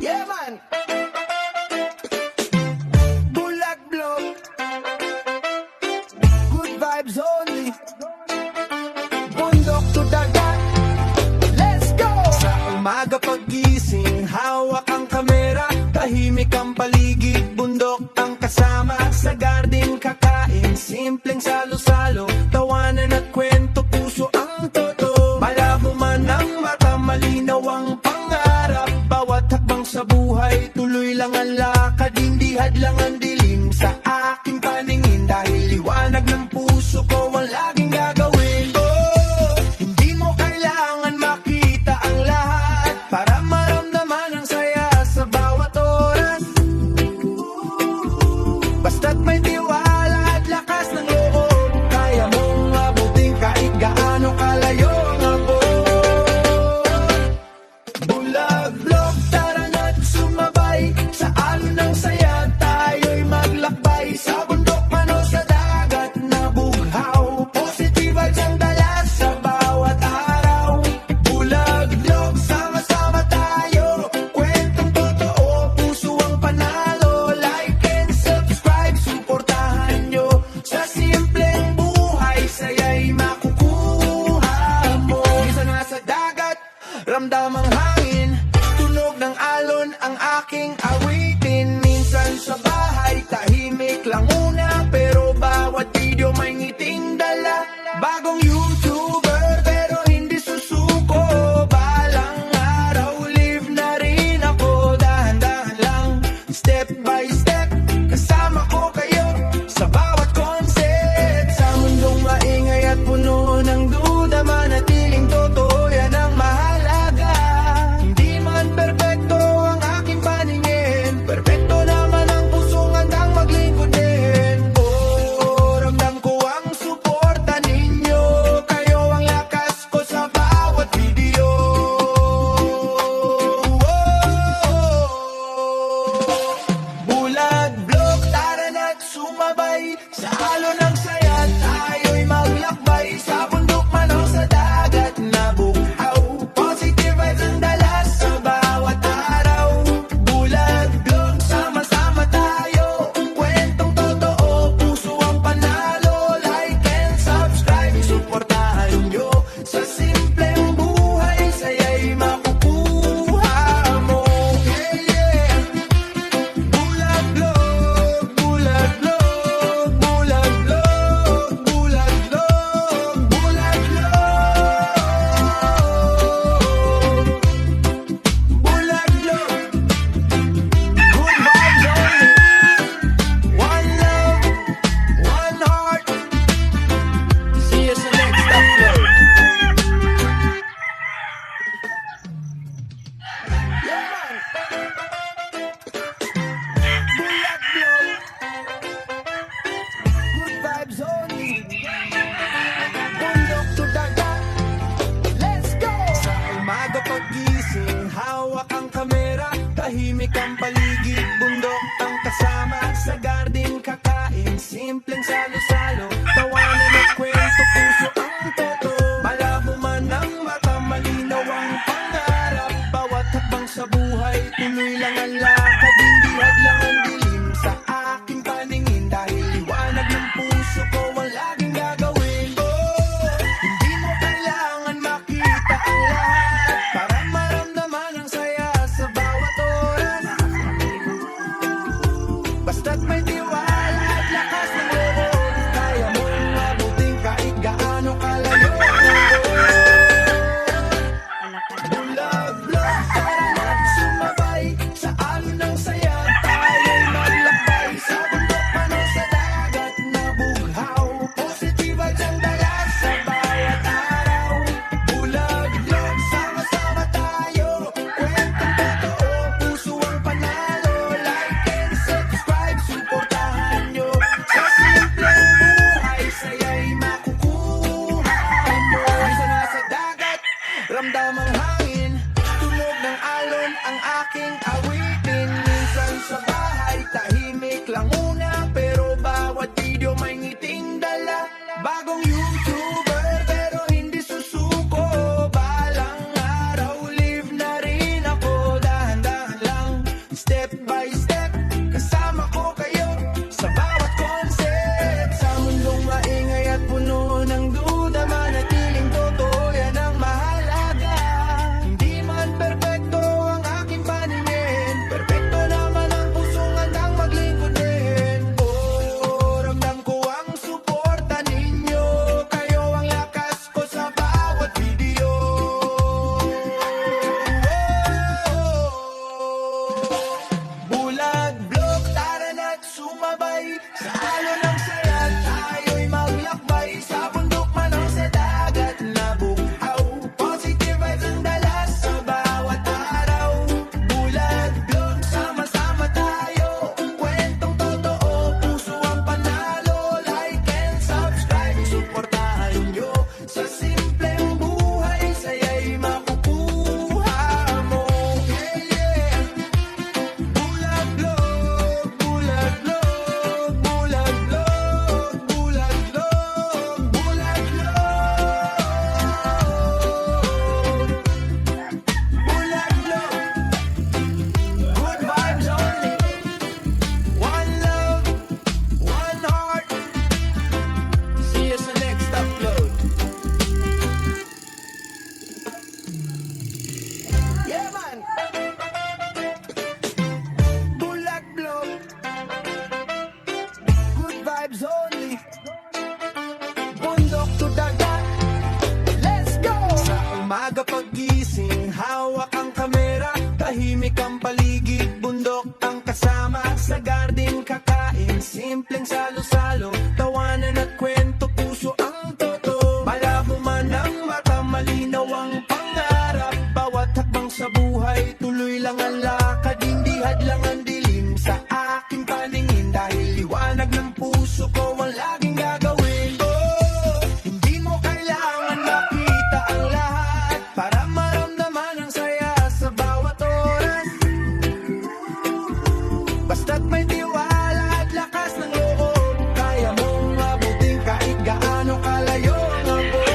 Yeah, man. Bulag Vlog. Good vibes only. Bundok to dagat. Let's go! Sa umaga paggising, hawak ang kamera. Tahimik ang paligid, bundok ang kasama. Sa garden kakain, simpleng salo-salo. Tawanan at kwento, puso ang totoo. Malabo man ang mata, malinaw ang pangarap. Bawat hakbang sa buhay, tuloy lang ang lakad. Hindi hadlang ang dilim sa aking paningin. Dahil liwanag ng puso ko ang laging gagawin. Oh, hindi mo kailangan makita ang lahat para maramdaman ang saya sa bawat oras. Basta't may tiwala at lakas ng loob, kaya mong abutin kahit gaano kalayo ang abot. Bulag Vlog, tara na't sumabay sa alon ng saya. Tayo'y maglakbay sa bundok man o sa dagat na bughaw. Positive vibes ang dala sa bawat araw. Bulag Vlog, sama-sama tayo. Kwentong totoo, puso ang panalo. Like and subscribe, suportahan nyo. Sa simpleng buhay, saya'y makukuha mo. Minsan nasa dagat, ramdam ang hangin. Tunog ng alon ang aking awitin. Minsan sa bahay, tahimik lang muna. Pero bawat video may ngiting dala. Bagong YouTuber pero hindi susuko. Balang araw, live na rin ako. Dahan-dahan lang, step by step. Kasama ko kayo sa bawat concept. Sa mundong maingay at puno ng duda, manatiling totoo, yan ang mahalaga. Hindi man perpekto ang aking paningin, perpekto naman ang pusong handang maglingkod din. Oh, ramdam ko ang suporta ninyo. Kayo ang lakas ko sa bawat video. Bulag Vlog, tara na't sumabay sa alon ng saya. Tayo'y maglakbay sa bundok man o sa dagat na bughaw. Positive vibes ang dala sa bawat araw. Bulag Vlog, sama-sama tayo. Kwentong totoo, puso ang panalo. Like and subscribe, suportahan nyo. Sa simpleng buhay, saya'y makukuha mo. Yeah, yeah. Bulag Vlog, Bulag Vlog, Bulag Vlog, Bulag Vlog, Bulag Vlog. Bulag Vlog. Good vibes only. One love, one heart. See you sa next upload. Yeah, man. Bulag Vlog. Good vibes only. Bundok to dagat. Let's go! Sa umaga paggising, hawak ang kamera. Tahimik ang paligid, bundok ang kasama. Sa garden kakain, simpleng salo-salo. Tawanan at kwento, puso ang totoo. Malabo man ang mata, malinaw ang pangarap. Bawat hakbang sa buhay, tuloy lang ang lakad. Hindi hadlang ang dilim sa aking paningin. Dahil liwanag ng puso ko ang laging gagawin. Oh, hindi mo kailangan makita ang lahat para maramdaman ang saya sa bawat oras. Basta't may tiwala at lakas ng loob, kaya mong abutin kahit gaano kalayo. Bulag Vlog, tara na't sumabay sa alon ng saya. Tayo'y hawak ang kamera. Tahimik ang paligid, bundok ang kasama. Sa garden kakain, simpleng salo-salo. Tawanan at kwento, puso ang totoo. Malabo man ang mata, malinaw ang pangarap. Bawat hakbang sa buhay, tuloy lang ang lakad. Hindi hadlang ang dilim sa aking paningin. Dahil liwanag ng puso ko ang laging gagawin. Hindi mo kailangan makita ang lahat para maramdaman ang saya sa bawat oras. Basta't may tiwala at lakas ng loob, kaya mong mabuting kahit gaano kalayo ang abot.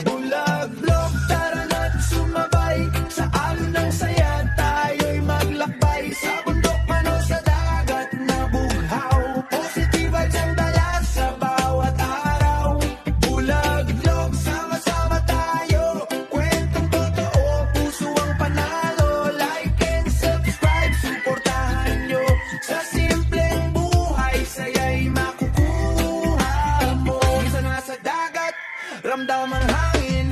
Bulag-blog, tara na't sumabay sa alon ng saya. Tayo'y maglakbay sa bundok man o sa dagat na bughaw. Positive vibes ang dala sa bawat araw. Bulag-blog, sama-sama tayo. Kwentong totoo, puso ang panalo. Like and subscribe, suportahan nyo. Sa simpleng buhay, saya'y makukuha mo. Minsan nasa dagat, ramdam ang hangin.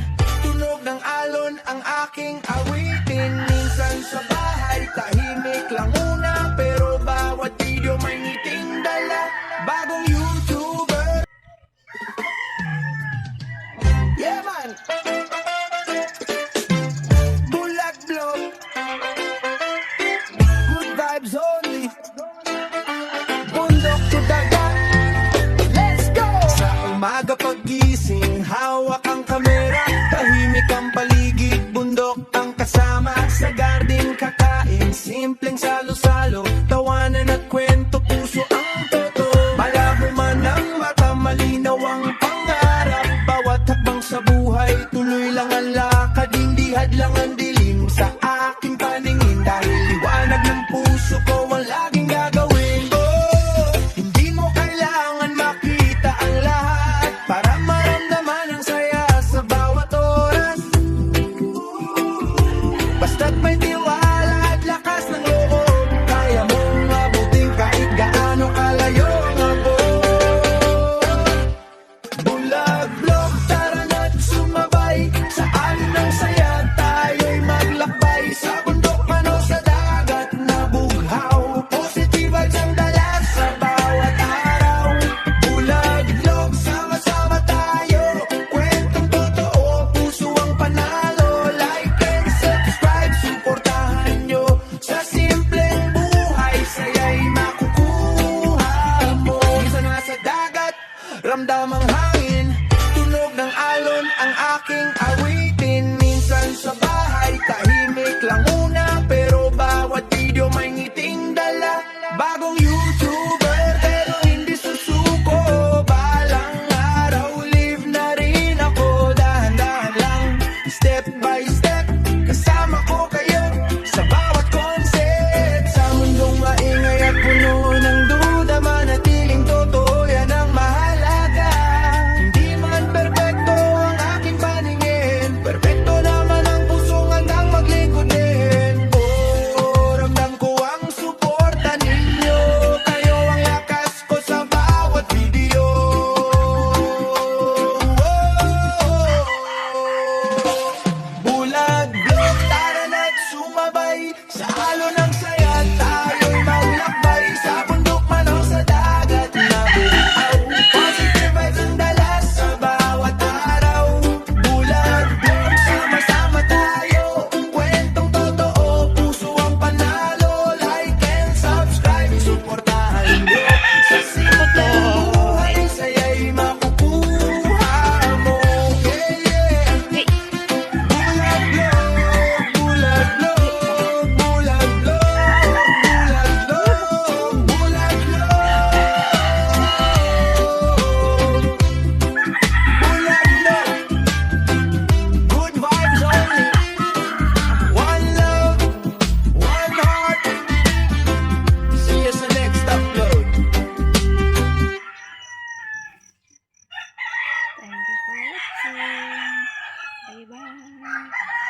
Tunog ng alon ang aking awitin. Minsan sa bahay, tahimik lang muna. Pero bawat video may ngiting dala. Bagong YouTuber. Yeah man! Bulag-blog. Good vibes only. Bundok to dagat. Let's go! Sa umaga pagising, hawak ang kamera. Tahimik ang paligid, bundok ang kasama. Sa garden kakain, simpleng salo-salo. Tawanan at kwento, puso ang totoo. Malabo man ang mata, malinaw ang pangarap. Bawat hakbang sa buhay, tuloy lang ang lakad. Hindi hadlang ang dilim sa aking paningin. Dahil liwanag ng puso ko ang laging gagawin. Hindi mo kailangan makita ang lahat para maramdaman ang saya sa bawat oras. Basta't may tiwala at lakas ng loob, kaya mong mabuting kahit gaano kalayo ang abot. Bulag-blog, tara na't sumabay sa alon ng saya. Tayo'y maglakbay sa bundok man o sa dagat na bughaw. Positive vibes ang dala sa bawat araw. Bulag-blog, sama-sama tayo. Kwentong totoo, puso ang panalo. Like and subscribe, suportahan nyo. Sa simpleng buhay, saya'y makukuha mo. Minsan nasa dagat, ramdam ang hangin. Tunog ng alon ang aking awitin. Minsan sa bahay, tahimik lang muna. Pero bawat video may ngiting dala. Bagong YouTuber, pero hindi susuko. Balang araw, live na rin ako. Dahan-dahan lang, step by step. Kasama ko kayo sa bawat concept. Sa mundong maingay at puno ng duda, manatiling totoo, yan ang mahalaga. Hindi man perpekto ang aking paningin, perpekto naman ang pusong handang maglingkod din. Ramdam ko ang suporta ninyo. Kayo ang lakas ko sa bawat video. Bulag-blog, tara na't sumabay sa alon ng saya. Tayo'y maglakbay sa bundok man o sa dagat na bughaw. Positive vibes ang dala sa bawat araw. Bulag-blog, sama-sama tayo. Kwentong totoo, puso ang panalo. Like and subscribe, suportahan nyo. Sa simpleng buhay, saya'y makukuha mo. Yeah, yeah. Bulag-blog, bulag-blog, bulag-blog, bulag-blog, bulag-blog. Bulag-blog. Good vibes only. One love, one heart. See you sa next upload. Thank you for watching. Bye-bye.